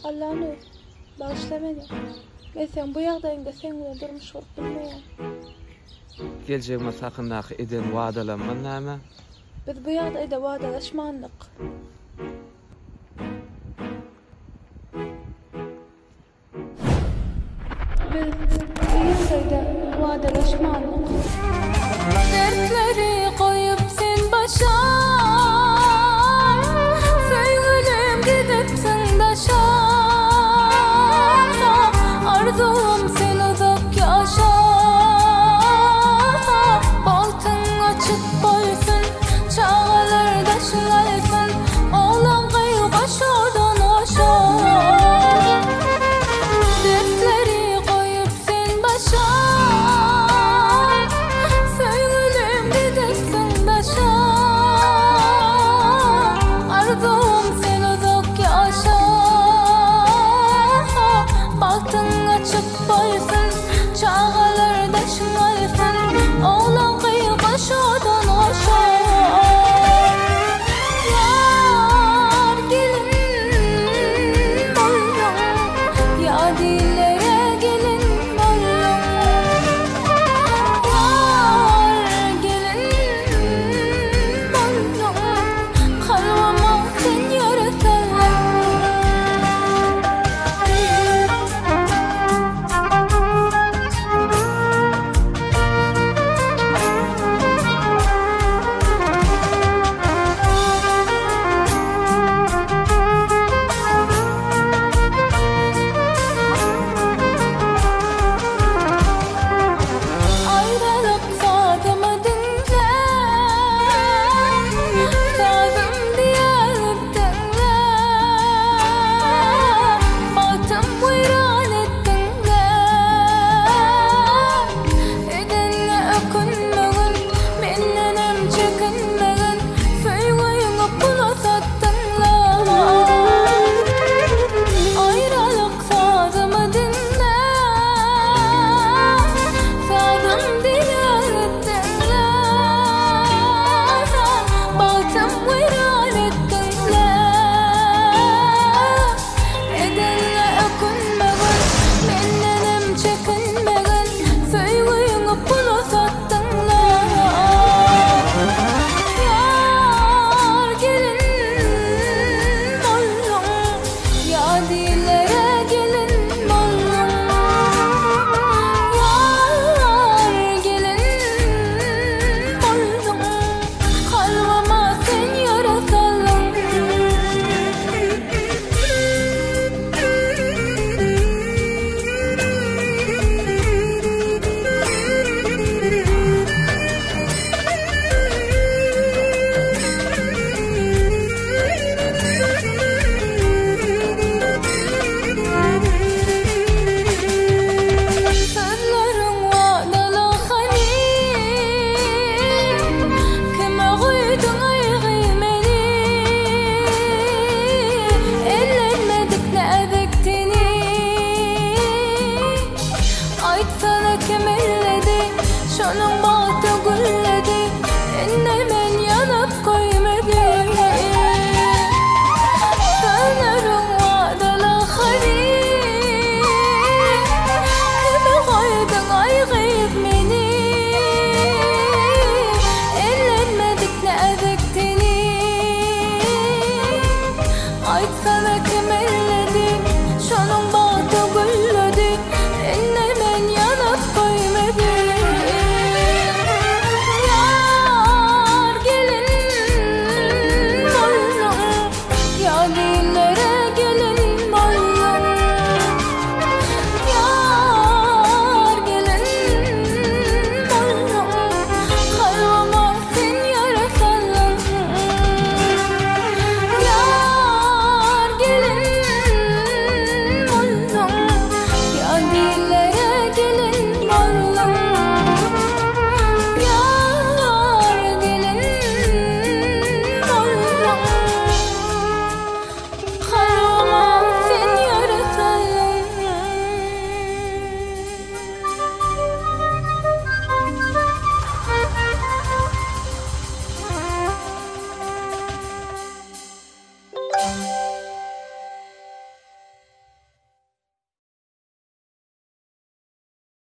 Allah'ın öz, bağışla beni. Ben sen bu ýagdaýynda sen bilen durmuş bolup bilmeýän. Geljeğime sakyndaky eden wadalanman näme? Biz bu ýagdaýda wadalaşmandyk. Biz bu ýagdaýda wadalaşmandyk. Dertleri koyup sen başa, söýgülüm gidipsiň daşa. Arzum sen uzak yaşa, baltın açık boysun, çağalarda şılaysın, oğlan kayıqa şodan aşa. Dertleri koyup sen başa, söýgülüm gidipsiň daşa. Arzum sen uzak yaşa, baltın açık boysun, çağalarda şılaysın, oğlan kayıqa şodan aşa. Yar gelin bollum, yadilere gelin bollum. Yar gelin bollum, kalbama sen yaratalım. Ayrılık sadımı dinle, sadım diyerip dinle. Batım buyran ettinle, edenle ökünmegin, mennenem çekinmegin, söýgüýüňi pula sattınla. Ayrılık sadımı dinle, sadım diyerip dinle. Batım buyran ettinle, edenle ökünmegin, mennenem çekinmegin, söýgüýüňi pula sattınla. Yar gelin bollum, yadilere gelin bollum. Yar gelin bollum, kalbama sen yaratalım. Sözlerin wadaly hani, kime goýdun aýgy meni? Ellenmedik nädikdini, aýtsana kim elledi? Şonuň baty gülledi, enne men ýanyp goýmadyň. Sözlerin wadaly hani, kime goýdun aýgy meni? Ellenmedik nädikdini, aýtsana